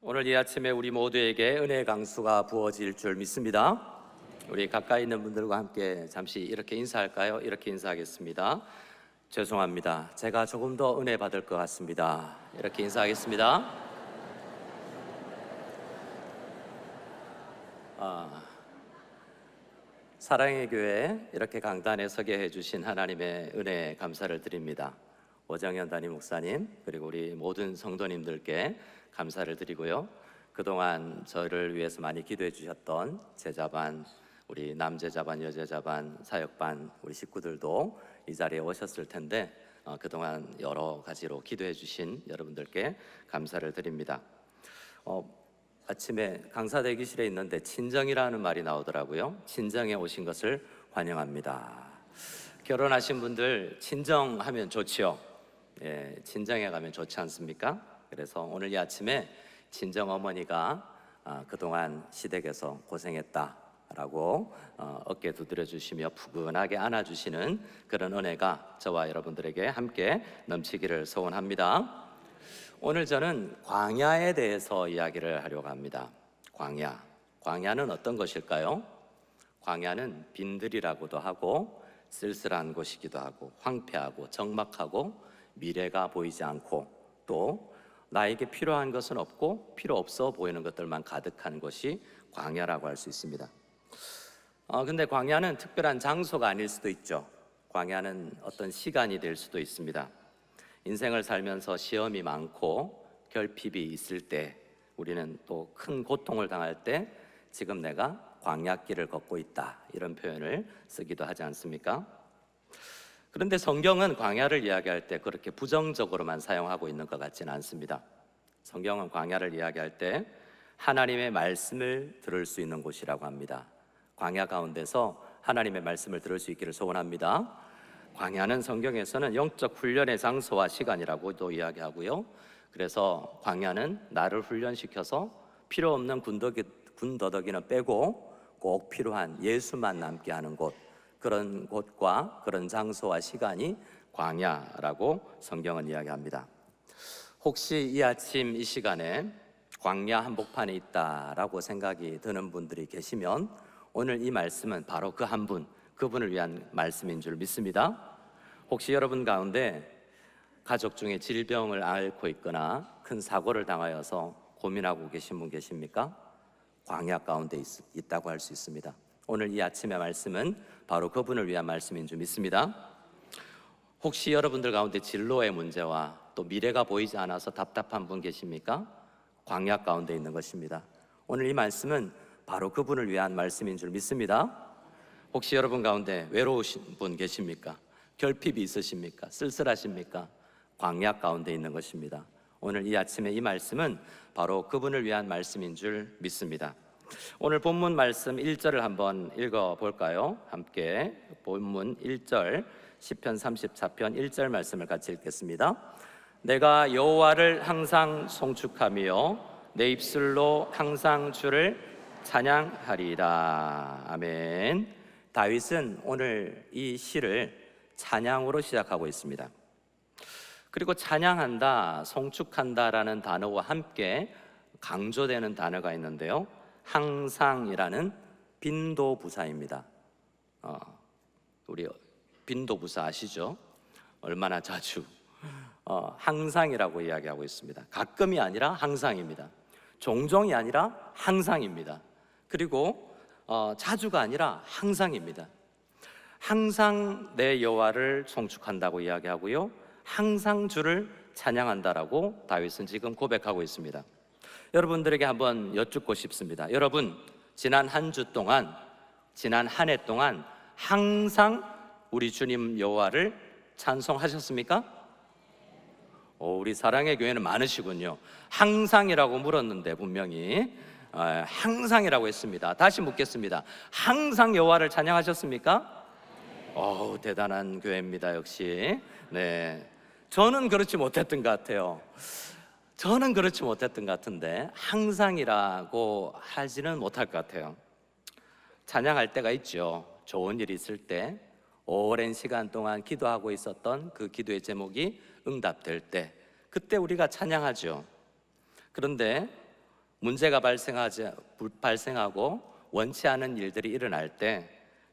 오늘 이 아침에 우리 모두에게 은혜의 강수가 부어질 줄 믿습니다. 우리 가까이 있는 분들과 함께 잠시 이렇게 인사할까요? 이렇게 인사하겠습니다. 죄송합니다. 제가 조금 더 은혜 받을 것 같습니다. 이렇게 인사하겠습니다. 사랑의 교회 이렇게 강단에 서게 해주신 하나님의 은혜에 감사를 드립니다. 오정현 담임 목사님 그리고 우리 모든 성도님들께 감사를 드리고요. 그동안 저를 위해서 많이 기도해 주셨던 제자반, 우리 남제자반, 여제자반, 사역반 우리 식구들도 이 자리에 오셨을 텐데 그동안 여러 가지로 기도해 주신 여러분들께 감사를 드립니다. 아침에 강사 대기실에 있는데 친정이라는 말이 나오더라고요. 친정에 오신 것을 환영합니다. 결혼하신 분들 친정하면 좋지요. 예, 친정에 가면 좋지 않습니까? 그래서 오늘 이 아침에 친정 어머니가 그동안 시댁에서 고생했다라고 어깨 두드려 주시며 푸근하게 안아주시는 그런 은혜가 저와 여러분들에게 함께 넘치기를 소원합니다. 오늘 저는 광야에 대해서 이야기를 하려고 합니다. 광야는 어떤 것일까요? 광야는 빈들이라고도 하고 쓸쓸한 곳이기도 하고 황폐하고 적막하고 미래가 보이지 않고 또 나에게 필요한 것은 없고 필요 없어 보이는 것들만 가득한 것이 광야라고 할 수 있습니다. 근데 광야는 특별한 장소가 아닐 수도 있죠. 광야는 어떤 시간이 될 수도 있습니다. 인생을 살면서 시험이 많고 결핍이 있을 때 우리는 또 큰 고통을 당할 때 지금 내가 광야길을 걷고 있다 이런 표현을 쓰기도 하지 않습니까? 그런데 성경은 광야를 이야기할 때 그렇게 부정적으로만 사용하고 있는 것 같지는 않습니다. 성경은 광야를 이야기할 때 하나님의 말씀을 들을 수 있는 곳이라고 합니다. 광야 가운데서 하나님의 말씀을 들을 수 있기를 소원합니다. 광야는 성경에서는 영적 훈련의 장소와 시간이라고도 이야기하고요. 그래서 광야는 나를 훈련시켜서 필요 없는 군더더기는 빼고 꼭 필요한 예수만 남게 하는 곳, 그런 곳과 그런 장소와 시간이 광야라고 성경은 이야기합니다. 혹시 이 아침 이 시간에 광야 한복판에 있다라고 생각이 드는 분들이 계시면 오늘 이 말씀은 바로 그 한 분, 그분을 위한 말씀인 줄 믿습니다. 혹시 여러분 가운데 가족 중에 질병을 앓고 있거나 큰 사고를 당하여서 고민하고 계신 분 계십니까? 광야 가운데 있다고 할 수 있습니다. 오늘 이 아침의 말씀은 바로 그분을 위한 말씀인 줄 믿습니다. 혹시 여러분들 가운데 진로의 문제와 또 미래가 보이지 않아서 답답한 분 계십니까? 광야 가운데 있는 것입니다. 오늘 이 말씀은 바로 그분을 위한 말씀인 줄 믿습니다. 혹시 여러분 가운데 외로우신 분 계십니까? 결핍이 있으십니까? 쓸쓸하십니까? 광야 가운데 있는 것입니다. 오늘 이 아침에 이 말씀은 바로 그분을 위한 말씀인 줄 믿습니다. 오늘 본문 말씀 1절을 한번 읽어볼까요? 함께 본문 1절 시편 34편 1절 말씀을 같이 읽겠습니다. 내가 여호와를 항상 송축하며 내 입술로 항상 주를 찬양하리라. 아멘. 다윗은 오늘 이 시를 찬양으로 시작하고 있습니다. 그리고 찬양한다, 송축한다라는 단어와 함께 강조되는 단어가 있는데요, 항상이라는 빈도부사입니다. 우리 빈도부사 아시죠? 얼마나 자주 항상이라고 이야기하고 있습니다. 가끔이 아니라 항상입니다. 종종이 아니라 항상입니다. 그리고 자주가 아니라 항상입니다. 항상 내 여호와를 송축한다고 이야기하고요, 항상 주를 찬양한다라고 다윗은 지금 고백하고 있습니다. 여러분들에게 한번 여쭙고 싶습니다. 여러분, 지난 한 주 동안, 지난 한 해 동안 항상 우리 주님 여호와를 찬송하셨습니까? 우리 사랑의 교회는 많으시군요. 항상이라고 물었는데 분명히 항상이라고 했습니다. 다시 묻겠습니다. 항상 여호와를 찬양하셨습니까? 대단한 교회입니다. 역시. 네, 저는 그렇지 못했던 것 같아요. 저는 그렇지 못했던 것 같은데 항상이라고 하지는 못할 것 같아요. 찬양할 때가 있죠. 좋은 일이 있을 때, 오랜 시간 동안 기도하고 있었던 그 기도의 제목이 응답될 때, 그때 우리가 찬양하죠. 그런데 문제가 발생하고 원치 않은 일들이 일어날 때,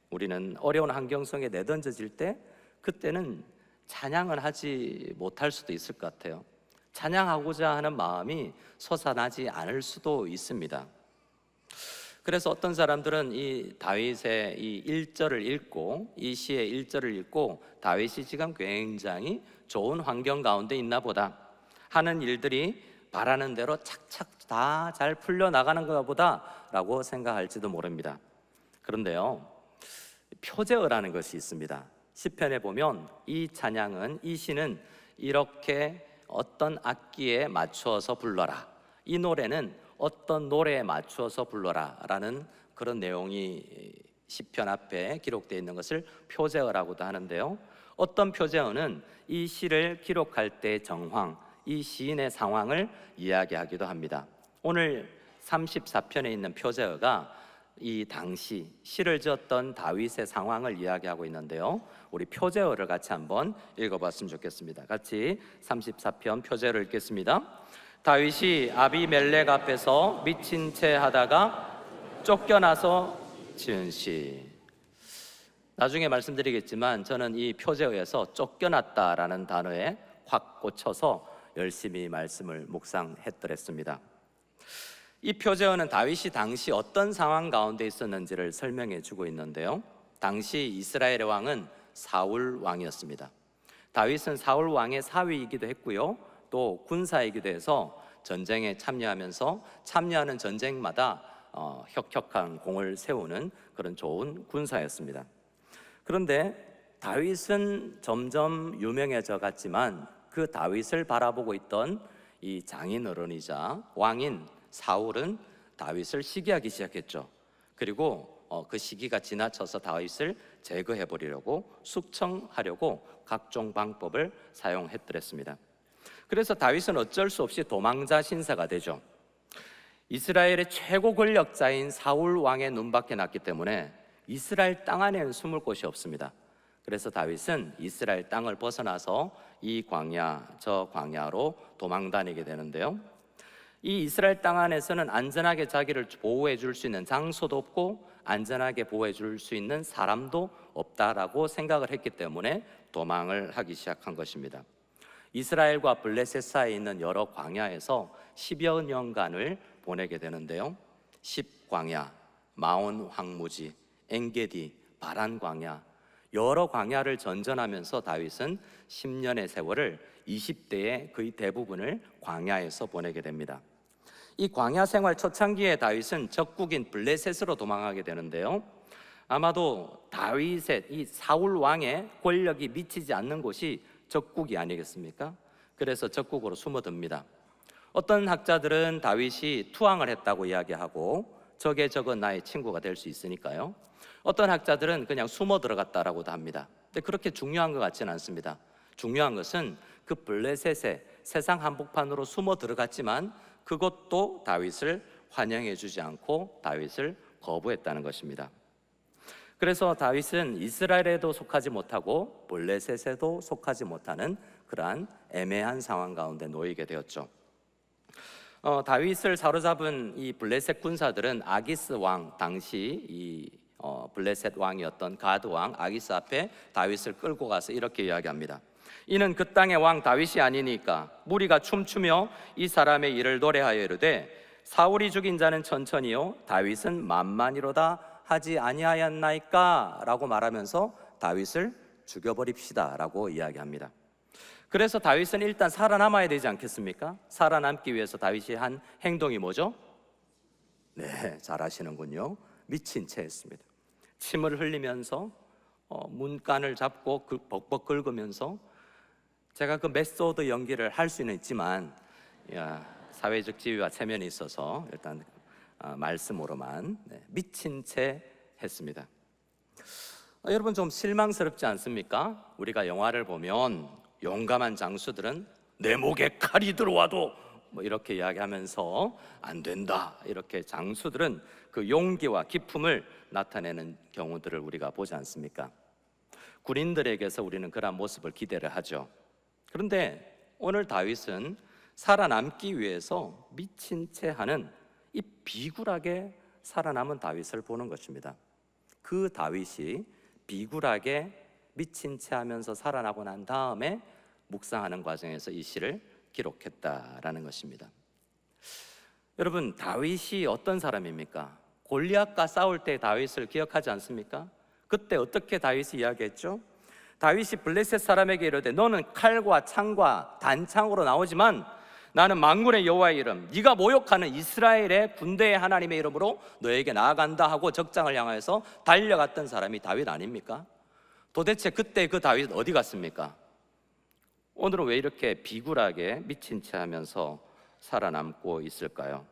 우리는 어려운 환경 속에 내던져질 때, 그때는 찬양을 하지 못할 수도 있을 것 같아요. 찬양하고자 하는 마음이 솟아나지 않을 수도 있습니다. 그래서 어떤 사람들은 이 다윗의 이 1절을 읽고, 이 시의 1절을 읽고, 다윗이 지금 굉장히 좋은 환경 가운데 있나 보다, 하는 일들이 바라는 대로 착착 다 잘 풀려나가는 것 보다 라고 생각할지도 모릅니다. 그런데요, 표제어라는 것이 있습니다. 시편에 보면 이 찬양은, 이 시는 이렇게 어떤 악기에 맞추어서 불러라, 이 노래는 어떤 노래에 맞추어서 불러라 라는 그런 내용이 시편 앞에 기록되어 있는 것을 표제어라고도 하는데요, 어떤 표제어는 이 시를 기록할 때의 정황, 이 시인의 상황을 이야기하기도 합니다. 오늘 34편에 있는 표제어가 이 당시 시를 지었던 다윗의 상황을 이야기하고 있는데요, 우리 표제어를 같이 한번 읽어봤으면 좋겠습니다. 같이 34편 표제어를 읽겠습니다. 다윗이 아비멜렉 앞에서 미친 채 하다가 쫓겨나서 지은 시. 나중에 말씀드리겠지만 저는 이 표제어에서 쫓겨났다라는 단어에 확 꽂혀서 열심히 말씀을 묵상했더랬습니다. 이 표제어는 다윗이 당시 어떤 상황 가운데 있었는지를 설명해 주고 있는데요, 당시 이스라엘의 왕은 사울 왕이었습니다. 다윗은 사울 왕의 사위이기도 했고요, 또 군사이기도 해서 전쟁에 참여하면서 참여하는 전쟁마다 혁혁한 공을 세우는 그런 좋은 군사였습니다. 그런데 다윗은 점점 유명해져 갔지만 그 다윗을 바라보고 있던 이 장인어른이자 왕인 사울은 다윗을 시기하기 시작했죠. 그리고 그 시기가 지나쳐서 다윗을 제거해 버리려고, 숙청하려고 각종 방법을 사용했더랬습니다. 그래서 다윗은 어쩔 수 없이 도망자 신세가 되죠. 이스라엘의 최고 권력자인 사울 왕의 눈밖에 났기 때문에 이스라엘 땅 안에는 숨을 곳이 없습니다. 그래서 다윗은 이스라엘 땅을 벗어나서 이 광야 저 광야로 도망다니게 되는데요, 이 이스라엘 땅 안에서는 안전하게 자기를 보호해 줄 수 있는 장소도 없고 안전하게 보호해 줄 수 있는 사람도 없다라고 생각을 했기 때문에 도망을 하기 시작한 것입니다. 이스라엘과 블레셋 사이에 있는 여러 광야에서 10여 년간을 보내게 되는데요, 10광야, 마온 황무지, 엔게디, 바란 광야, 여러 광야를 전전하면서 다윗은 10년의 세월을 20대의 거의 대부분을 광야에서 보내게 됩니다. 이 광야 생활 초창기에 다윗은 적국인 블레셋으로 도망하게 되는데요, 아마도 다윗의 이 사울 왕의 권력이 미치지 않는 곳이 적국이 아니겠습니까? 그래서 적국으로 숨어듭니다. 어떤 학자들은 다윗이 투항을 했다고 이야기하고, 적의 적은 나의 친구가 될 수 있으니까요. 어떤 학자들은 그냥 숨어 들어갔다라고도 합니다. 근데 그렇게 중요한 것 같지는 않습니다. 중요한 것은 그 블레셋의 세상 한복판으로 숨어 들어갔지만 그것도 다윗을 환영해 주지 않고 다윗을 거부했다는 것입니다. 그래서 다윗은 이스라엘에도 속하지 못하고 블레셋에도 속하지 못하는 그러한 애매한 상황 가운데 놓이게 되었죠. 다윗을 사로잡은 이 블레셋 군사들은 아기스 왕, 당시 이 블레셋 왕이었던 가드 왕 아기스 앞에 다윗을 끌고 가서 이렇게 이야기합니다. 이는 그 땅의 왕 다윗이 아니니까 무리가 춤추며 이 사람의 일을 노래하여 이르되 사울이 죽인 자는 천천히요 다윗은 만만이로다 하지 아니하였나이까 라고 말하면서 다윗을 죽여버립시다 라고 이야기합니다. 그래서 다윗은 일단 살아남아야 되지 않겠습니까? 살아남기 위해서 다윗이 한 행동이 뭐죠? 네, 잘 아시는군요. 미친 채 했습니다. 침을 흘리면서 문간을 잡고 벅벅 긁으면서, 제가 그 메소드 연기를 할 수는 있지만 사회적 지위와 체면이 있어서 일단 말씀으로만 미친 채 했습니다. 여러분 좀 실망스럽지 않습니까? 우리가 영화를 보면 용감한 장수들은 내 목에 칼이 들어와도 뭐 이렇게 이야기하면서 안 된다, 이렇게 장수들은 그 용기와 기품을 나타내는 경우들을 우리가 보지 않습니까? 군인들에게서 우리는 그런 모습을 기대를 하죠. 그런데 오늘 다윗은 살아남기 위해서 미친 채 하는 이 비굴하게 살아남은 다윗을 보는 것입니다. 그 다윗이 비굴하게 미친 채 하면서 살아나고 난 다음에 묵상하는 과정에서 이 시를 기록했다라는 것입니다. 여러분, 다윗이 어떤 사람입니까? 골리앗과 싸울 때 다윗을 기억하지 않습니까? 그때 어떻게 다윗이 이야기했죠? 다윗이 블레셋 사람에게 이르되 너는 칼과 창과 단창으로 나오지만 나는 만군의 여호와의 이름, 네가 모욕하는 이스라엘의 군대의 하나님의 이름으로 너에게 나아간다 하고 적장을 향하여서 달려갔던 사람이 다윗 아닙니까? 도대체 그때 그 다윗은 어디 갔습니까? 오늘은 왜 이렇게 비굴하게 미친 채 하면서 살아남고 있을까요?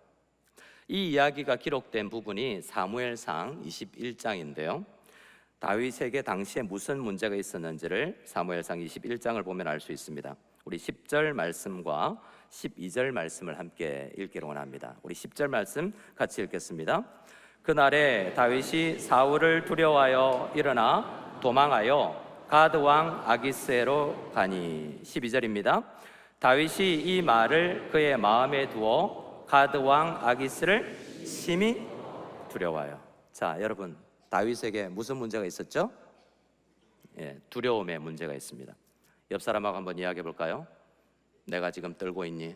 이 이야기가 기록된 부분이 사무엘상 21장인데요 다윗에게 당시에 무슨 문제가 있었는지를 사무엘상 21장을 보면 알 수 있습니다. 우리 10절 말씀과 12절 말씀을 함께 읽기를 원합니다. 우리 10절 말씀 같이 읽겠습니다. 그날에 다윗이 사울을 두려워하여 일어나 도망하여 가드 왕 아기스에로 가니. 12절입니다. 다윗이 이 말을 그의 마음에 두어 가드 왕 아기스를 심히 두려워하여. 자, 여러분, 다윗에게 무슨 문제가 있었죠? 두려움의 문제가 있습니다. 옆 사람하고 한번 이야기해 볼까요? 내가 지금 떨고 있니?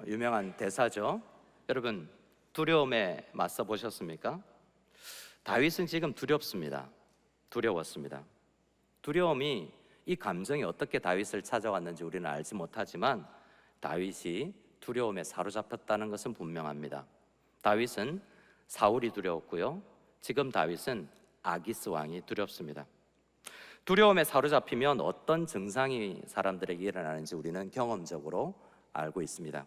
유명한 대사죠. 여러분, 두려움에 맞서 보셨습니까? 다윗은 지금 두렵습니다. 두려웠습니다. 두려움이, 이 감정이 어떻게 다윗을 찾아왔는지 우리는 알지 못하지만 다윗이 두려움에 사로잡혔다는 것은 분명합니다. 다윗은 사울이 두려웠고요, 지금 다윗은 아기스 왕이 두렵습니다. 두려움에 사로잡히면 어떤 증상이 사람들에게 일어나는지 우리는 경험적으로 알고 있습니다.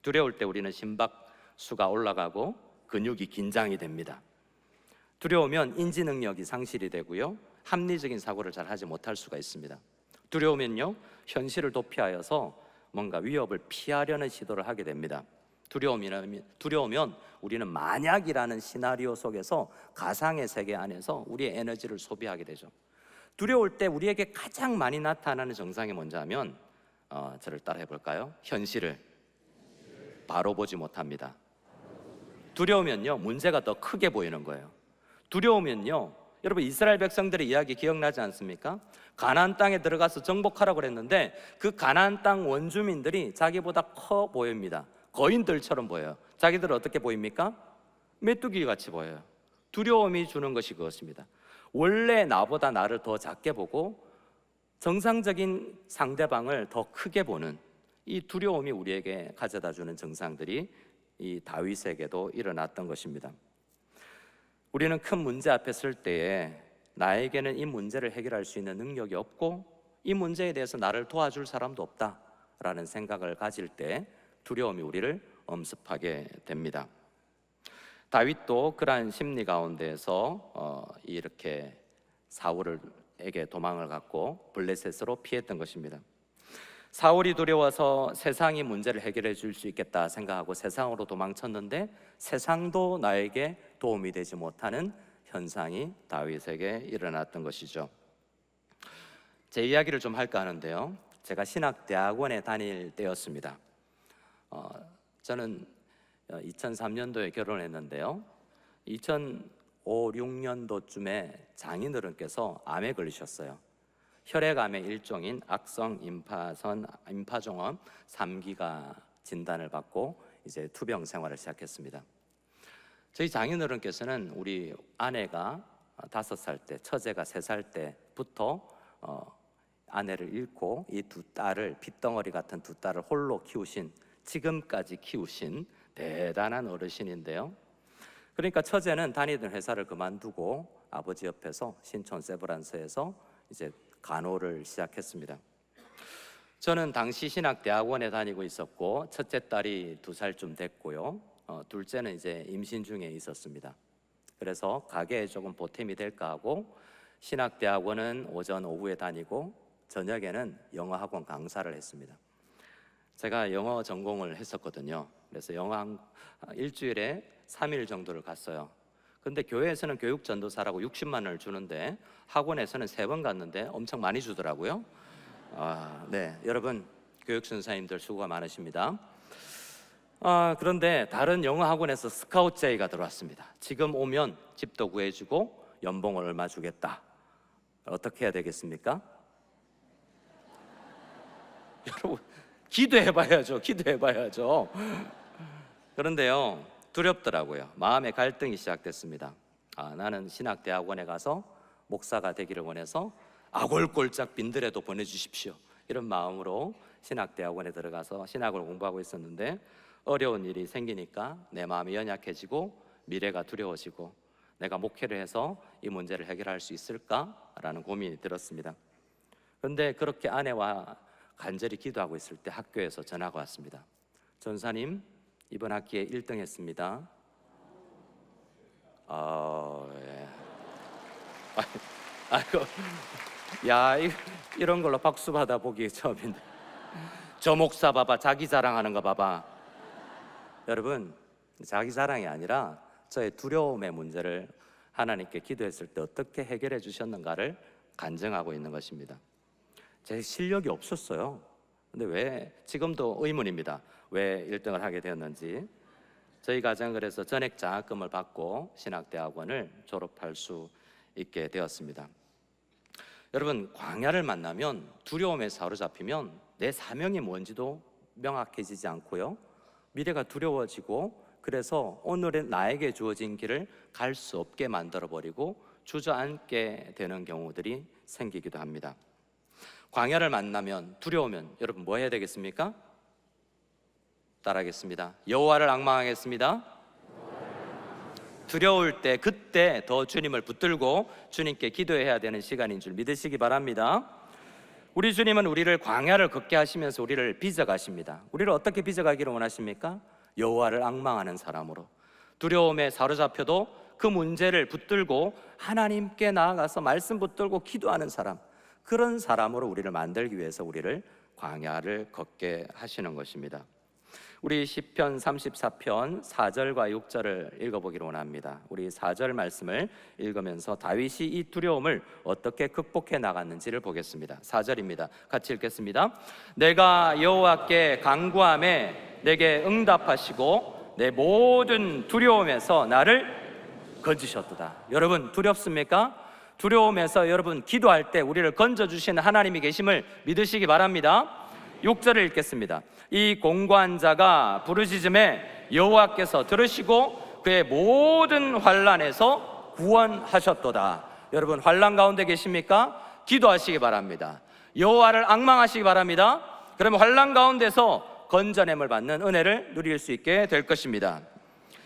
두려울 때 우리는 심박수가 올라가고 근육이 긴장이 됩니다. 두려우면 인지 능력이 상실이 되고요, 합리적인 사고를 잘 하지 못할 수가 있습니다. 두려우면요, 현실을 도피하여서 뭔가 위협을 피하려는 시도를 하게 됩니다. 두려우면 우리는 만약이라는 시나리오 속에서 가상의 세계 안에서 우리의 에너지를 소비하게 되죠. 두려울 때 우리에게 가장 많이 나타나는 증상이 뭔지 하면 저를 따라해 볼까요? 현실을 바로 보지 못합니다. 두려우면요, 문제가 더 크게 보이는 거예요. 두려우면요, 여러분, 이스라엘 백성들의 이야기 기억나지 않습니까? 가나안 땅에 들어가서 정복하라고 그랬는데 그 가나안 땅 원주민들이 자기보다 커 보입니다. 거인들처럼 보여요. 자기들은 어떻게 보입니까? 메뚜기 같이 보여요. 두려움이 주는 것이 그것입니다. 원래 나보다 나를 더 작게 보고 정상적인 상대방을 더 크게 보는 이 두려움이 우리에게 가져다 주는 증상들이 이 다윗에게도 일어났던 것입니다. 우리는 큰 문제 앞에 설 때에 나에게는 이 문제를 해결할 수 있는 능력이 없고 이 문제에 대해서 나를 도와줄 사람도 없다라는 생각을 가질 때 두려움이 우리를 엄습하게 됩니다. 다윗도 그러한 심리 가운데에서 이렇게 사울에게 도망을 갔고 블레셋으로 피했던 것입니다. 사울이 두려워서 세상이 문제를 해결해 줄 수 있겠다 생각하고 세상으로 도망쳤는데 세상도 나에게 도움이 되지 못하는 현상이 다윗에게 일어났던 것이죠. 제 이야기를 좀 할까 하는데요, 제가 신학대학원에 다닐 때였습니다. 저는 2003년도에 결혼했는데요 2005, 6년도쯤에 장인어른께서 암에 걸리셨어요. 혈액암의 일종인 악성 임파종암 3기가 진단을 받고 이제 투병 생활을 시작했습니다. 저희 장인어른께서는 우리 아내가 5살 때, 처제가 3살 때부터 아내를 잃고 이 두 딸을, 핏덩어리 같은 두 딸을 홀로 키우신, 지금까지 키우신 대단한 어르신인데요, 그러니까 처제는 다니던 회사를 그만두고 아버지 옆에서 신촌 세브란스에서 이제 간호를 시작했습니다. 저는 당시 신학대학원에 다니고 있었고 첫째 딸이 2살쯤 됐고요, 둘째는 이제 임신 중에 있었습니다. 그래서 가게에 조금 보탬이 될까 하고 신학대학원은 오전 오후에 다니고 저녁에는 영어학원 강사를 했습니다. 제가 영어 전공을 했었거든요. 그래서 영어 한 일주일에 3일 정도를 갔어요. 근데 교회에서는 교육 전도사라고 60만 원을 주는데 학원에서는 3번 갔는데 엄청 많이 주더라고요. 네, 여러분, 교육 선생님들 수고가 많으십니다. 그런데 다른 영어 학원에서 스카우트 제의가 들어왔습니다. 지금 오면 집도 구해주고 연봉을 얼마 주겠다. 어떻게 해야 되겠습니까? 여러분, 기도해봐야죠. 기도해봐야죠. 그런데요, 두렵더라고요. 마음의 갈등이 시작됐습니다. 나는 신학대학원에 가서 목사가 되기를 원해서 아골골짝 빈들에도 보내주십시오. 이런 마음으로 신학대학원에 들어가서 신학을 공부하고 있었는데, 어려운 일이 생기니까 내 마음이 연약해지고 미래가 두려워지고 내가 목회를 해서 이 문제를 해결할 수 있을까라는 고민이 들었습니다. 그런데 그렇게 아내와 간절히 기도하고 있을 때 학교에서 전화가 왔습니다. 전사님, 이번 학기에 1등 했습니다. 예. 아이고, 야, 이런 걸로 박수 받아 보기 처음인데. 저 목사 봐봐, 자기 자랑하는 거 봐봐. 여러분, 자기 자랑이 아니라 저의 두려움의 문제를 하나님께 기도했을 때 어떻게 해결해 주셨는가를 간증하고 있는 것입니다. 제 실력이 없었어요. 근데 왜, 지금도 의문입니다. 왜 1등을 하게 되었는지. 저희 가정 그래서 전액 장학금을 받고 신학대학원을 졸업할 수 있게 되었습니다. 여러분, 광야를 만나면, 두려움에 사로잡히면 내 사명이 뭔지도 명확해지지 않고요, 미래가 두려워지고, 그래서 오늘의 나에게 주어진 길을 갈 수 없게 만들어버리고 주저앉게 되는 경우들이 생기기도 합니다. 광야를 만나면, 두려우면 여러분 뭐 해야 되겠습니까? 따라하겠습니다. 여호와를 앙망하겠습니다. 두려울 때, 그때 더 주님을 붙들고 주님께 기도해야 되는 시간인 줄 믿으시기 바랍니다. 우리 주님은 우리를 광야를 걷게 하시면서 우리를 빚어가십니다. 우리를 어떻게 빚어가기를 원하십니까? 여호와를 앙망하는 사람으로, 두려움에 사로잡혀도 그 문제를 붙들고 하나님께 나아가서 말씀 붙들고 기도하는 사람, 그런 사람으로 우리를 만들기 위해서 우리를 광야를 걷게 하시는 것입니다. 우리 시편 34편 4절과 6절을 읽어보기를 원합니다. 우리 4절 말씀을 읽으면서 다윗이 이 두려움을 어떻게 극복해 나갔는지를 보겠습니다. 4절입니다. 같이 읽겠습니다. 내가 여호와께 간구하매 내게 응답하시고 내 모든 두려움에서 나를 건지셨도다. 여러분, 두렵습니까? 두려움에서 여러분 기도할 때 우리를 건져주시는 하나님이 계심을 믿으시기 바랍니다. 6절을 읽겠습니다. 이 공고한 자가 부르짖음에 여호와께서 들으시고 그의 모든 환난에서 구원하셨도다. 여러분, 환난 가운데 계십니까? 기도하시기 바랍니다. 여호와를 앙망하시기 바랍니다. 그러면 환난 가운데서 건져냄을 받는 은혜를 누릴 수 있게 될 것입니다.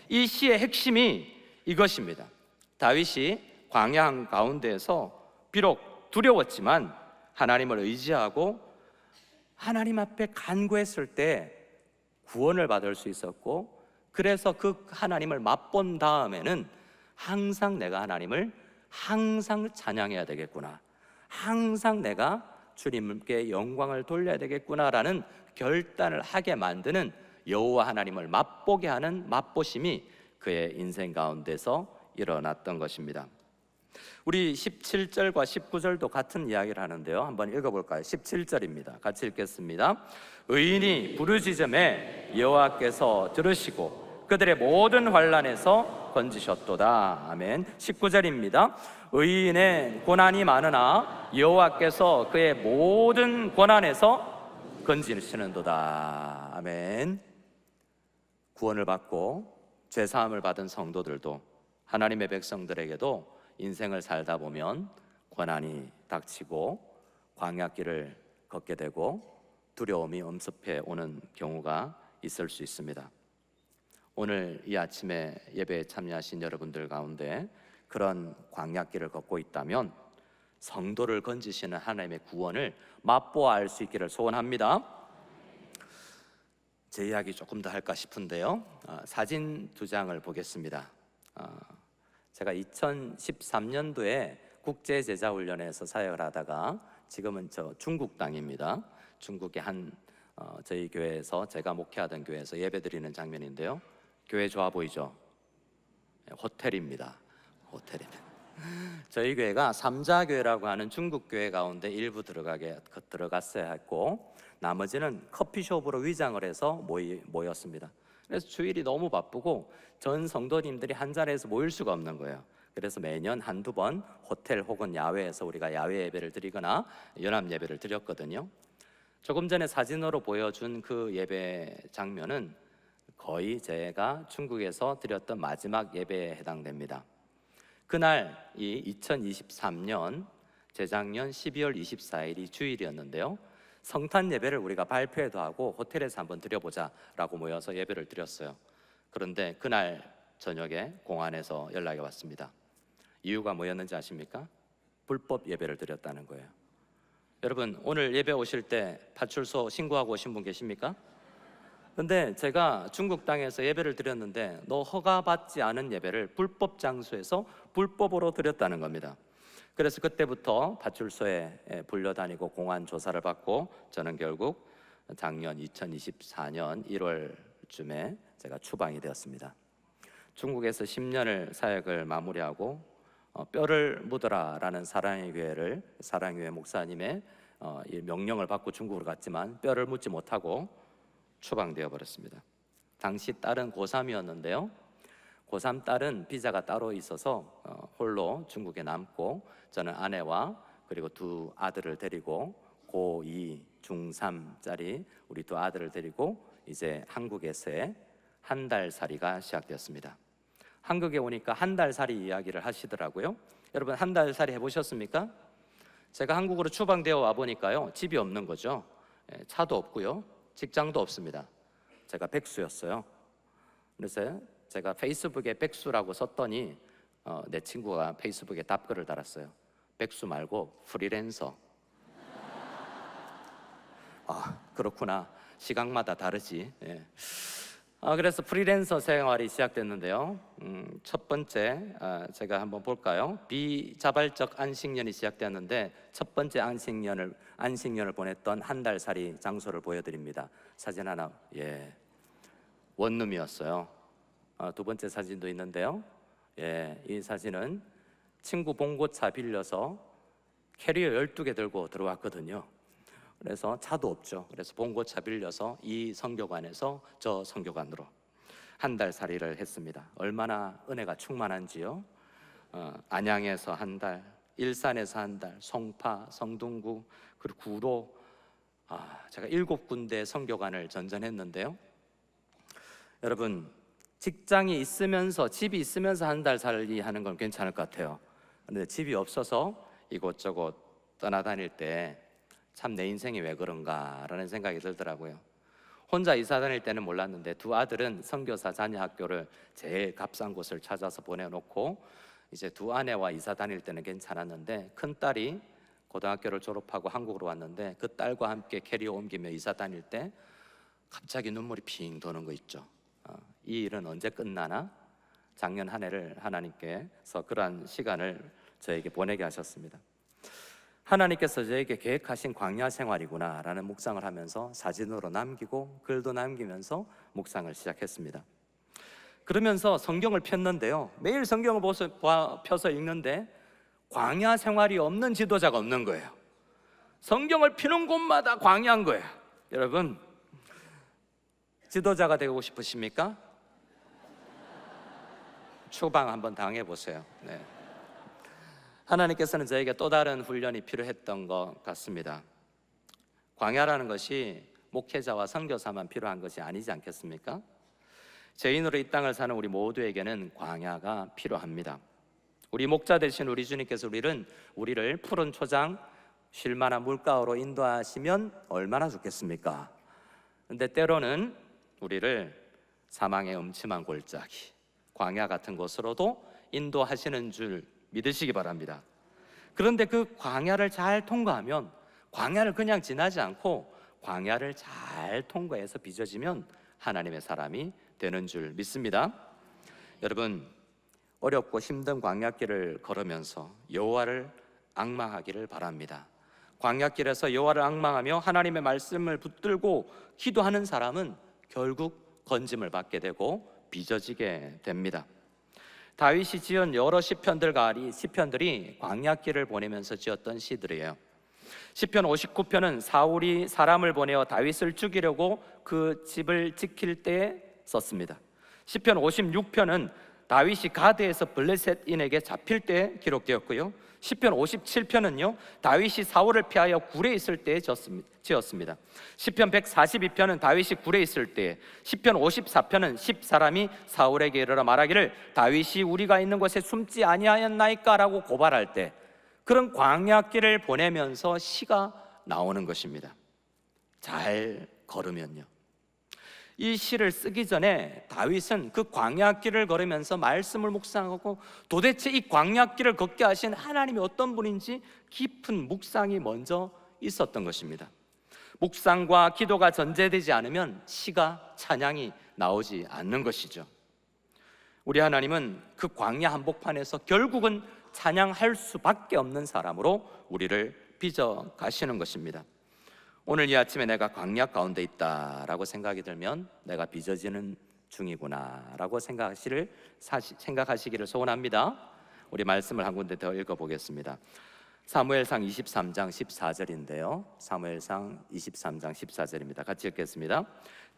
이 시의 핵심이 이것입니다. 다윗이 광야 가운데에서 비록 두려웠지만 하나님을 의지하고 하나님 앞에 간구했을 때 구원을 받을 수 있었고, 그래서 그 하나님을 맛본 다음에는 항상 내가 하나님을 항상 찬양해야 되겠구나, 항상 내가 주님께 영광을 돌려야 되겠구나라는 결단을 하게 만드는 여호와 하나님을 맛보게 하는 맛보심이 그의 인생 가운데서 일어났던 것입니다. 우리 17절과 19절도 같은 이야기를 하는데요, 한번 읽어볼까요? 17절입니다. 같이 읽겠습니다. 의인이 부르짖음에 여호와께서 들으시고 그들의 모든 환난에서 건지셨도다. 아멘. 19절입니다. 의인의 고난이 많으나 여호와께서 그의 모든 고난에서 건지시는도다. 아멘. 구원을 받고 죄사함을 받은 성도들도, 하나님의 백성들에게도 인생을 살다 보면 고난이 닥치고 광야길을 걷게 되고 두려움이 엄습해 오는 경우가 있을 수 있습니다. 오늘 이 아침에 예배에 참여하신 여러분들 가운데 그런 광야길을 걷고 있다면 성도를 건지시는 하나님의 구원을 맛보아 알 수 있기를 소원합니다. 제 이야기 조금 더 할까 싶은데요, 사진 2장을 보겠습니다. 제가 2013년도에 국제제자훈련에서 사역을 하다가 지금은 중국 땅입니다. 중국의 저희 교회에서, 제가 목회하던 교회에서 예배드리는 장면인데요, 교회 좋아 보이죠? 호텔입니다. 호텔입니다. 저희 교회가 삼자교회라고 하는 중국 교회 가운데 일부 들어갔어야 했고, 나머지는 커피숍으로 위장을 해서 모였습니다. 그래서 주일이 너무 바쁘고 전 성도님들이 한 자리에서 모일 수가 없는 거예요. 그래서 매년 한두 번 호텔 혹은 야외에서 우리가 야외 예배를 드리거나 연합 예배를 드렸거든요. 조금 전에 사진으로 보여준 그 예배 장면은 거의 제가 중국에서 드렸던 마지막 예배에 해당됩니다. 그날 이 2023년 재작년 12월 24일이 주일이었는데요. 성탄 예배를 우리가 발표회도 하고 호텔에서 한번 드려보자 라고 모여서 예배를 드렸어요. 그런데 그날 저녁에 공안에서 연락이 왔습니다. 이유가 뭐였는지 아십니까? 불법 예배를 드렸다는 거예요. 여러분, 오늘 예배 오실 때 파출소 신고하고 오신 분 계십니까? 근데 제가 중국 땅에서 예배를 드렸는데 너 허가받지 않은 예배를 불법 장소에서 불법으로 드렸다는 겁니다. 그래서 그때부터 파출소에 불려다니고 공안 조사를 받고 저는 결국 작년 2024년 1월쯤에 제가 추방이 되었습니다. 중국에서 10년을 사역을 마무리하고 뼈를 묻어라 라는 사랑의 교회 목사님의 이 명령을 받고 중국으로 갔지만 뼈를 묻지 못하고 추방되어 버렸습니다. 당시 딸은 고3이었는데요. 고3 딸은 비자가 따로 있어서 홀로 중국에 남고 저는 아내와 그리고 두 아들을 데리고 고2, 중3짜리 우리 두 아들을 데리고 이제 한국에서의 한 달 살이가 시작되었습니다. 한국에 오니까 한 달 살이 이야기를 하시더라고요. 여러분, 한 달 살이 해보셨습니까? 제가 한국으로 추방되어 와 보니까요, 집이 없는 거죠. 차도 없고요, 직장도 없습니다. 제가 백수였어요. 그래서 제가 페이스북에 백수라고 썼더니 내 친구가 페이스북에 답글을 달았어요. 백수 말고 프리랜서. 아, 그렇구나. 시각마다 다르지. 예. 그래서 프리랜서 생활이 시작됐는데요. 첫 번째 제가 한번 볼까요? 비자발적 안식년이 시작되었는데 첫 번째 안식년을 보냈던 한 달 살이 장소를 보여드립니다. 사진 하나. 예, 원룸이었어요. 두 번째 사진도 있는데요. 예, 이 사진은 친구 봉고차 빌려서 캐리어 12개 들고 들어왔거든요. 그래서 차도 없죠. 그래서 봉고차 빌려서 이 성교관에서 저 성교관으로 한 달 살이를 했습니다. 얼마나 은혜가 충만한지요. 안양에서 한 달, 일산에서 한 달, 송파, 성동구, 그리고 구로, 제가 7군데 성교관을 전전했는데요. 여러분, 직장이 있으면서 집이 있으면서 한 달 살이 하는 건 괜찮을 것 같아요. 그런데 집이 없어서 이곳저곳 떠나다닐 때 참 내 인생이 왜 그런가 라는 생각이 들더라고요. 혼자 이사 다닐 때는 몰랐는데 두 아들은 선교사 자녀 학교를 제일 값싼 곳을 찾아서 보내놓고 이제 두 아내와 이사 다닐 때는 괜찮았는데 큰 딸이 고등학교를 졸업하고 한국으로 왔는데 그 딸과 함께 캐리어 옮기며 이사 다닐 때 갑자기 눈물이 핑 도는 거 있죠. 이 일은 언제 끝나나? 작년 한 해를 하나님께서 그러한 시간을 저에게 보내게 하셨습니다. 하나님께서 저에게 계획하신 광야 생활이구나 라는 묵상을 하면서 사진으로 남기고 글도 남기면서 묵상을 시작했습니다. 그러면서 성경을 폈는데요, 매일 성경을 펴서 읽는데 광야 생활이 없는 지도자가 없는 거예요. 성경을 피는 곳마다 광야인 거예요. 여러분, 지도자가 되고 싶으십니까? 추방 한번 당해보세요. 네. 하나님께서는 저에게 또 다른 훈련이 필요했던 것 같습니다. 광야라는 것이 목회자와 선교사만 필요한 것이 아니지 않겠습니까? 죄인으로 이 땅을 사는 우리 모두에게는 광야가 필요합니다. 우리 목자 되신 우리 주님께서 우리를 푸른 초장, 쉴만한 물가로 인도하시면 얼마나 좋겠습니까? 그런데 때로는 우리를 사망의 음침한 골짜기, 광야 같은 곳으로도 인도하시는 줄 믿으시기 바랍니다. 그런데 그 광야를 잘 통과하면, 광야를 그냥 지나지 않고 광야를 잘 통과해서 빚어지면 하나님의 사람이 되는 줄 믿습니다. 여러분, 어렵고 힘든 광야길을 걸으면서 여호와를 앙망하기를 바랍니다. 광야길에서 여호와를 앙망하며 하나님의 말씀을 붙들고 기도하는 사람은 결국 건짐을 받게 되고 빚어지게 됩니다. 다윗이 지은 여러 시편들이 광야길을 보내면서 지었던 시들이에요. 시편 59편은 사울이 사람을 보내어 다윗을 죽이려고 그 집을 지킬 때에 썼습니다. 시편 56편은 다윗이 가드에서 블레셋인에게 잡힐 때 기록되었고요. 시편 57편은요 다윗이 사울을 피하여 굴에 있을 때에 지었습니다. 시편 142편은 다윗이 굴에 있을 때, 시편 54편은 10사람이 사울에게 이르러 말하기를 다윗이 우리가 있는 곳에 숨지 아니하였나이까 라고 고발할 때, 그런 광야길을 보내면서 시가 나오는 것입니다. 잘 걸으면요. 이 시를 쓰기 전에 다윗은 그 광야길을 걸으면서 말씀을 묵상하고 도대체 이 광야길을 걷게 하신 하나님이 어떤 분인지 깊은 묵상이 먼저 있었던 것입니다. 묵상과 기도가 전제되지 않으면 시가, 찬양이 나오지 않는 것이죠. 우리 하나님은 그 광야 한복판에서 결국은 찬양할 수밖에 없는 사람으로 우리를 빚어 가시는 것입니다. 오늘 이 아침에 내가 광야 가운데 있다라고 생각이 들면 내가 빚어지는 중이구나 라고 생각하시기를 소원합니다. 우리 말씀을 한 군데 더 읽어보겠습니다. 사무엘상 23장 14절인데요 사무엘상 23장 14절입니다. 같이 읽겠습니다.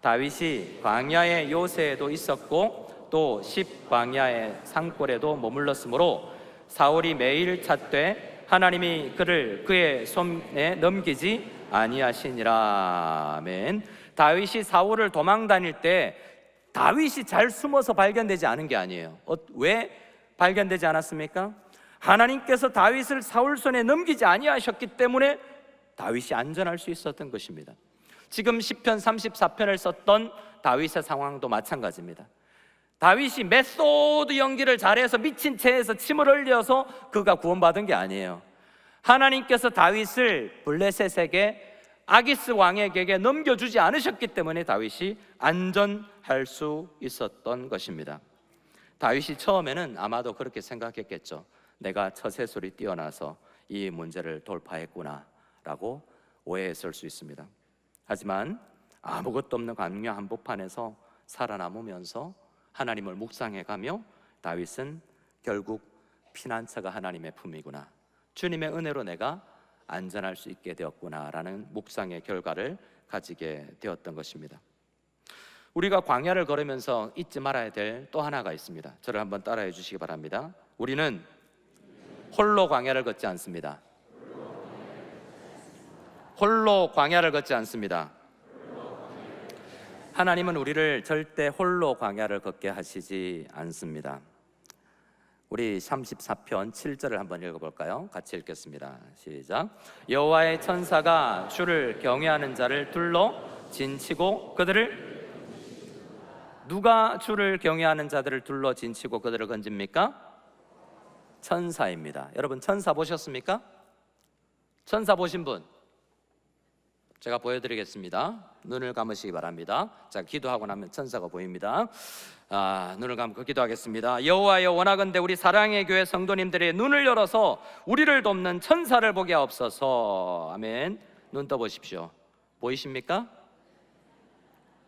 다윗이 광야의 요새에도 있었고 또 십광야의 산골에도 머물렀으므로 사울이 매일 찾되 하나님이 그를 그의 손에 넘기지 아니하시니라. 아멘. 다윗이 사울을 도망 다닐 때 다윗이 잘 숨어서 발견되지 않은 게 아니에요. 왜 발견되지 않았습니까? 하나님께서 다윗을 사울 손에 넘기지 아니하셨기 때문에 다윗이 안전할 수 있었던 것입니다. 지금 시편 34편을 썼던 다윗의 상황도 마찬가지입니다. 다윗이 메소드 연기를 잘해서 미친 채에서 침을 흘려서 그가 구원받은 게 아니에요. 하나님께서 다윗을 블레셋에게 아기스 왕에게 넘겨주지 않으셨기 때문에 다윗이 안전할 수 있었던 것입니다. 다윗이 처음에는 아마도 그렇게 생각했겠죠. 내가 처세술이 뛰어나서 이 문제를 돌파했구나 라고 오해했을 수 있습니다. 하지만 아무것도 없는 광야 한복판에서 살아남으면서 하나님을 묵상해가며 다윗은 결국 피난처가 하나님의 품이구나, 주님의 은혜로 내가 안전할 수 있게 되었구나 라는 묵상의 결과를 가지게 되었던 것입니다. 우리가 광야를 걸으면서 잊지 말아야 될 또 하나가 있습니다. 저를 한번 따라해 주시기 바랍니다. 우리는 홀로 광야를 걷지 않습니다. 홀로 광야를 걷지 않습니다. 하나님은 우리를 절대 홀로 광야를 걷게 하시지 않습니다. 우리 34편 7절을 한번 읽어볼까요? 같이 읽겠습니다. 시작. 여호와의 천사가 주를 경외하는 자를 둘러 진치고 그들을, 누가 주를 경외하는 자들을 둘러 진치고 그들을 건집니까? 천사입니다. 여러분 천사 보셨습니까? 천사 보신 분? 제가 보여드리겠습니다. 눈을 감으시기 바랍니다. 자, 기도하고 나면 천사가 보입니다. 눈을 감고 기도하겠습니다. 여호와여, 원하건대 우리 사랑의 교회 성도님들의 눈을 열어서 우리를 돕는 천사를 보게 하옵소서. 아멘. 눈 떠보십시오. 보이십니까?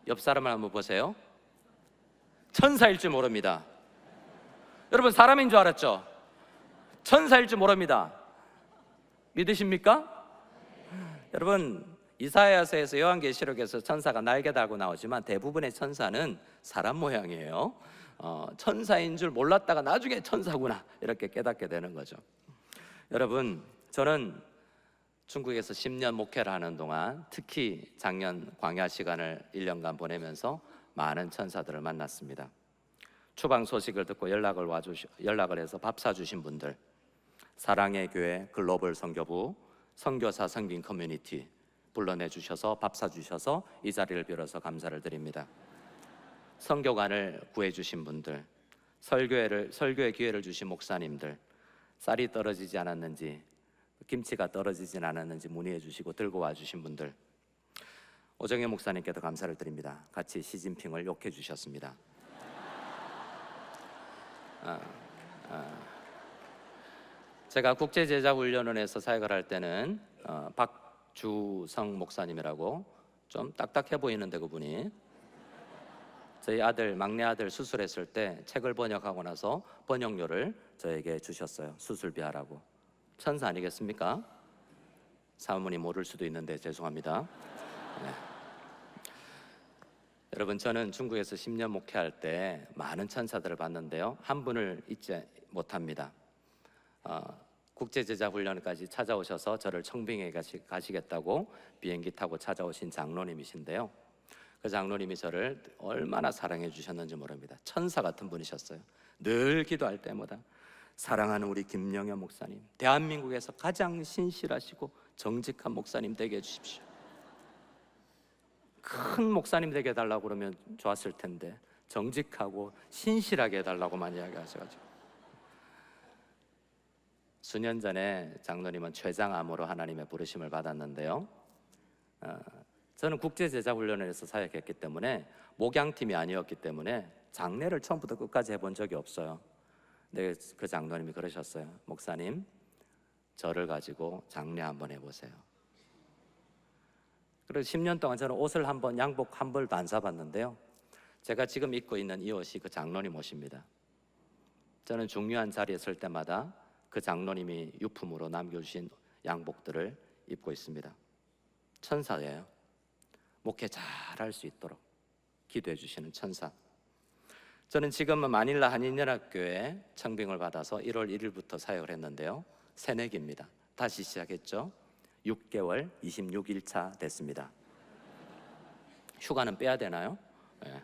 옆 사람을 한번 보세요. 천사일 줄 모릅니다. 여러분 사람인 줄 알았죠? 천사일 줄 모릅니다. 믿으십니까? 여러분 이사야서에서 요한계시록에서 천사가 날개 달고 나오지만 대부분의 천사는 사람 모양이에요. 천사인 줄 몰랐다가 나중에 천사구나 이렇게 깨닫게 되는 거죠. 여러분 저는 중국에서 10년 목회를 하는 동안 특히 작년 광야 시간을 1년간 보내면서 많은 천사들을 만났습니다. 추방 소식을 듣고 연락을 해서 밥 사주신 분들, 사랑의 교회 글로벌 선교부 선교사 성긴 커뮤니티 불러내주셔서 밥 사주셔서 이 자리를 빌어서 감사를 드립니다. 선교관을 구해주신 분들, 설교의 기회를 주신 목사님들, 쌀이 떨어지지 않았는지 김치가 떨어지진 않았는지 문의해 주시고 들고 와주신 분들, 오정혜 목사님께도 감사를 드립니다. 같이 시진핑을 욕해 주셨습니다. 제가 국제제자훈련원에서 사역을 할 때는 박주성 목사님이라고 좀 딱딱해 보이는데 그분이 저희 막내 아들 수술했을 때 책을 번역하고 나서 번역료를 저에게 주셨어요. 수술비 하라고. 천사 아니겠습니까? 사모님 모를 수도 있는데 죄송합니다. 네. 여러분, 저는 중국에서 10년 목회할 때 많은 천사들을 봤는데요, 한 분을 잊지 못합니다. 국제제자훈련까지 찾아오셔서 저를 청빙에 가시겠다고 비행기 타고 찾아오신 장로님이신데요, 그 장로님이 저를 얼마나 사랑해 주셨는지 모릅니다. 천사 같은 분이셨어요. 늘 기도할 때마다 사랑하는 우리 김영현 목사님, 대한민국에서 가장 신실하시고 정직한 목사님 되게 해주십시오. 큰 목사님 되게 해달라고 그러면 좋았을 텐데 정직하고 신실하게 해달라고만 이야기하셔가지고, 수년 전에 장로님은 췌장암으로 하나님의 부르심을 받았는데요, 저는 국제제자훈련에서 사역했기 때문에 목양팀이 아니었기 때문에 장례를 처음부터 끝까지 해본 적이 없어요. 근데 그 장로님이 그러셨어요. 목사님, 저를 가지고 장례 한번 해보세요. 그래서 10년 동안 저는 옷을 양복 한 벌도 안 사봤는데요, 제가 지금 입고 있는 이 옷이 그 장로님 옷입니다. 저는 중요한 자리에 설 때마다 그 장로님이 유품으로 남겨주신 양복들을 입고 있습니다. 천사예요. 목회 잘할 수 있도록 기도해 주시는 천사. 저는 지금은 마닐라 한인연합교회 청빙을 받아서 1월 1일부터 사역을 했는데요, 새내기입니다. 다시 시작했죠. 6개월 26일차 됐습니다. 휴가는 빼야 되나요? 네.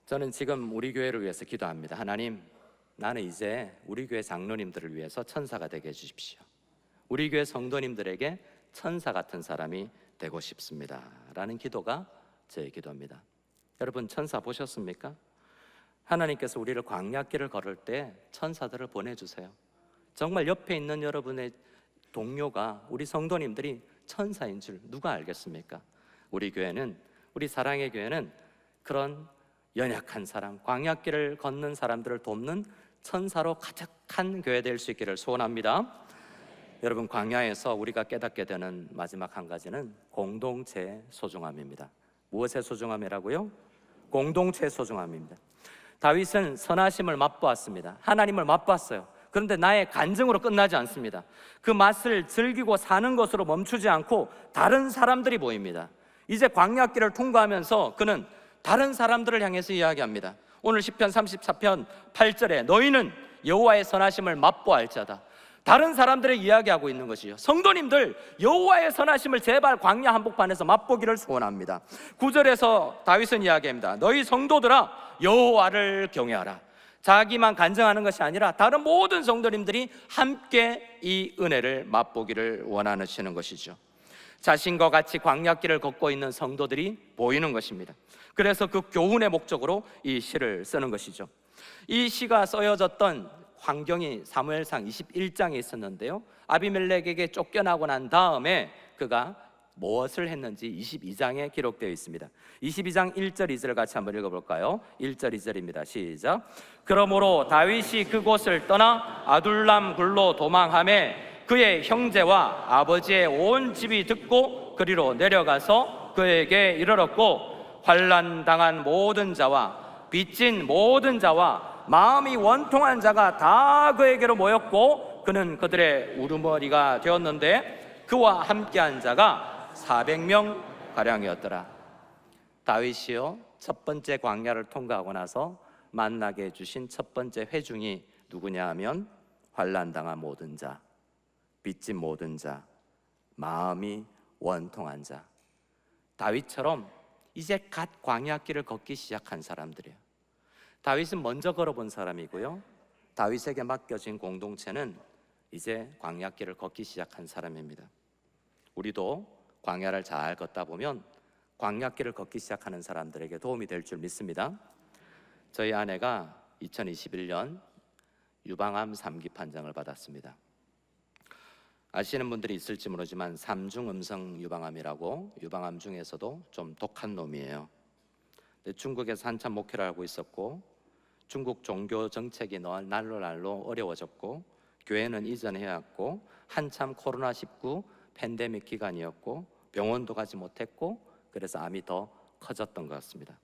저는 지금 우리 교회를 위해서 기도합니다. 하나님, 나는 이제 우리 교회 장로님들을 위해서 천사가 되게 해주십시오. 우리 교회 성도님들에게 천사 같은 사람이 되고 싶습니다 라는 기도가 제 기도입니다. 여러분, 천사 보셨습니까? 하나님께서 우리를 광야길을 걸을 때 천사들을 보내주세요. 정말 옆에 있는 여러분의 동료가, 우리 성도님들이 천사인 줄 누가 알겠습니까? 우리 교회는, 우리 사랑의 교회는 그런 연약한 사람, 광야길을 걷는 사람들을 돕는 천사로 가득한 교회 될 수 있기를 소원합니다. 여러분, 광야에서 우리가 깨닫게 되는 마지막 한 가지는 공동체의 소중함입니다. 무엇의 소중함이라고요? 공동체의 소중함입니다. 다윗은 선하심을 맛보았습니다. 하나님을 맛봤어요. 그런데 나의 간증으로 끝나지 않습니다. 그 맛을 즐기고 사는 것으로 멈추지 않고 다른 사람들이 보입니다. 이제 광야길을 통과하면서 그는 다른 사람들을 향해서 이야기합니다. 오늘 시편 34편 8절에 너희는 여호와의 선하심을 맛보알 자다. 다른 사람들의 이야기하고 있는 것이죠. 성도님들, 여호와의 선하심을 제발 광야 한복판에서 맛보기를 소원합니다. 9절에서 다윗은 이야기합니다. 너희 성도들아, 여호와를 경외하라. 자기만 간증하는 것이 아니라 다른 모든 성도님들이 함께 이 은혜를 맛보기를 원하시는 것이죠. 자신과 같이 광야길을 걷고 있는 성도들이 보이는 것입니다. 그래서 그 교훈의 목적으로 이 시를 쓰는 것이죠. 이 시가 쓰여졌던 환경이 사무엘상 21장에 있었는데요, 아비멜렉에게 쫓겨나고 난 다음에 그가 무엇을 했는지 22장에 기록되어 있습니다. 22장 1절 2절 같이 한번 읽어볼까요? 1절 2절입니다. 시작. 그러므로 다윗이 그곳을 떠나 아둘람 굴로 도망하매 그의 형제와 아버지의 온 집이 듣고 그리로 내려가서 그에게 이르렀고, 환난 당한 모든 자와 빚진 모든 자와 마음이 원통한 자가 다 그에게로 모였고, 그는 그들의 우두머리가 되었는데 그와 함께한 자가 400명 가량이었더라. 다윗이요, 첫 번째 광야를 통과하고 나서 만나게 해주신 첫 번째 회중이 누구냐 하면 환난 당한 모든 자, 빚진 모든 자, 마음이 원통한 자. 다윗처럼 이제 갓 광야길을 걷기 시작한 사람들이에요. 다윗은 먼저 걸어본 사람이고요, 다윗에게 맡겨진 공동체는 이제 광야길을 걷기 시작한 사람입니다. 우리도 광야를 잘 걷다 보면 광야길을 걷기 시작하는 사람들에게 도움이 될 줄 믿습니다. 저희 아내가 2021년 유방암 3기 판정을 받았습니다. 아시는 분들이 있을지 모르지만 3중 음성 유방암이라고, 유방암 중에서도 좀 독한 놈이에요. 중국에서 한참 목회를 하고 있었고, 중국 종교 정책이 날로 어려워졌고, 교회는 이전해왔고, 한참 코로나19 팬데믹 기간이었고 병원도 가지 못했고, 그래서 암이 더 커졌던 것 같습니다.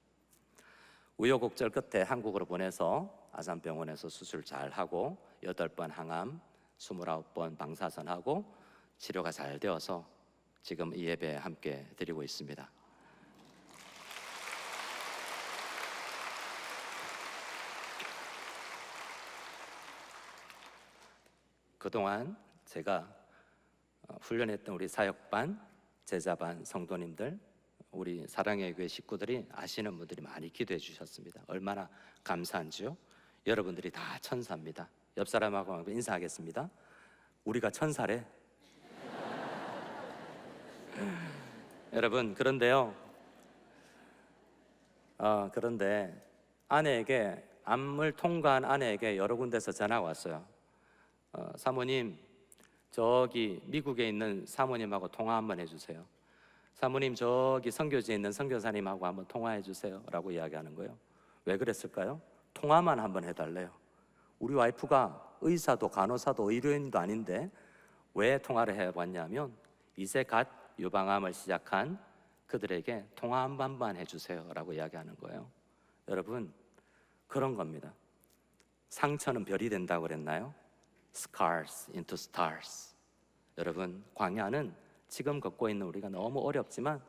우여곡절 끝에 한국으로 보내서 아산병원에서 수술 잘 하고 8번 항암, 29번 방사선하고 치료가 잘 되어서 지금 이 예배 함께 드리고 있습니다. 그동안 제가 훈련했던 우리 사역반, 제자반 성도님들, 우리 사랑의 교회 식구들이 아시는 분들이 많이 기도해 주셨습니다. 얼마나 감사한지요. 여러분들이 다 천사입니다. 옆 사람하고 인사하겠습니다. 우리가 천사래. 여러분, 그런데요, 그런데 아내에게, 암을 통과한 아내에게 여러 군데서 전화가 왔어요. 사모님, 저기 미국에 있는 사모님하고 통화 한번 해주세요. 사모님, 저기 선교지에 있는 선교사님하고 한번 통화해 주세요 라고 이야기하는 거예요. 왜 그랬을까요? 통화만 한번 해달래요. 우리 와이프가 의사도 간호사도 의료인도 아닌데 왜 통화를 해봤냐면, 이제 갓 유방암을 시작한 그들에게 통화 한 번만 해주세요 라고 이야기하는 거예요. 여러분, 그런 겁니다. 상처는 별이 된다고 그랬나요? Scars into stars. 여러분, 광야는 지금 걷고 있는 우리가 너무 어렵지만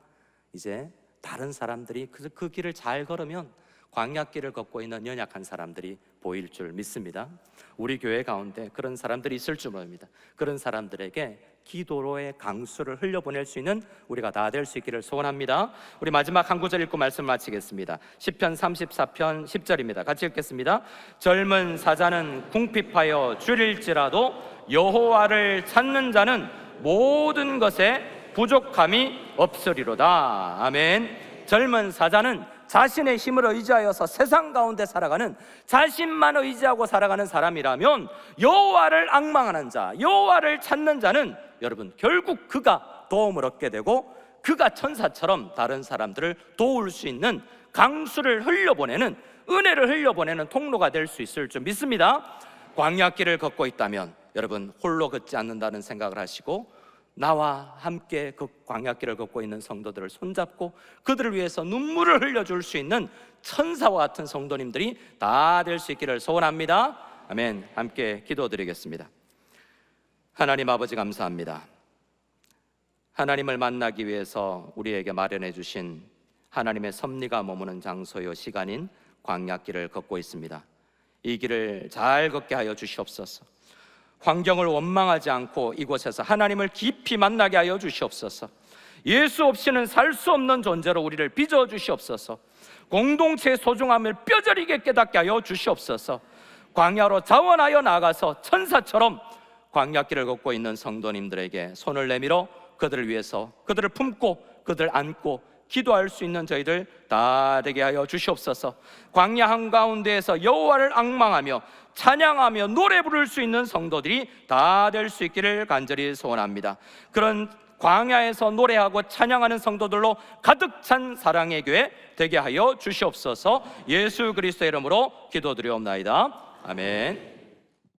이제 다른 사람들이 그 길을 잘 걸으면 광야길을 걷고 있는 연약한 사람들이 보일 줄 믿습니다. 우리 교회 가운데 그런 사람들이 있을 줄 모릅니다. 그런 사람들에게 기도로의 강수를 흘려보낼 수 있는 우리가 다 될 수 있기를 소원합니다. 우리 마지막 한 구절 읽고 말씀 마치겠습니다. 시편 34편 10절입니다. 같이 읽겠습니다. 젊은 사자는 궁핍하여 줄일지라도 여호와를 찾는 자는 모든 것에 부족함이 없으리로다. 아멘. 젊은 사자는 자신의 힘을 의지하여서 세상 가운데 살아가는, 자신만 의지하고 살아가는 사람이라면 여호와를 앙망하는 자, 여호와를 찾는 자는 여러분 결국 그가 도움을 얻게 되고 그가 천사처럼 다른 사람들을 도울 수 있는 강수를 흘려보내는, 은혜를 흘려보내는 통로가 될 수 있을 줄 믿습니다. 광야길을 걷고 있다면 여러분 홀로 걷지 않는다는 생각을 하시고 나와 함께 그 광야길을 걷고 있는 성도들을 손잡고 그들을 위해서 눈물을 흘려줄 수 있는 천사와 같은 성도님들이 다 될 수 있기를 소원합니다. 아멘. 함께 기도드리겠습니다. 하나님 아버지, 감사합니다. 하나님을 만나기 위해서 우리에게 마련해 주신 하나님의 섭리가 머무는 장소요 시간인 광야길을 걷고 있습니다. 이 길을 잘 걷게 하여 주시옵소서. 환경을 원망하지 않고 이곳에서 하나님을 깊이 만나게 하여 주시옵소서. 예수 없이는 살 수 없는 존재로 우리를 빚어 주시옵소서. 공동체의 소중함을 뼈저리게 깨닫게 하여 주시옵소서. 광야로 자원하여 나가서 천사처럼 광야길을 걷고 있는 성도님들에게 손을 내밀어 그들을 위해서, 그들을 품고 그들을 안고 기도할 수 있는 저희들 다 되게 하여 주시옵소서. 광야 한가운데에서 여호와를 앙망하며 찬양하며 노래 부를 수 있는 성도들이 다 될 수 있기를 간절히 소원합니다. 그런 광야에서 노래하고 찬양하는 성도들로 가득 찬 사랑의 교회 되게 하여 주시옵소서. 예수 그리스도의 이름으로 기도드리옵나이다. 아멘.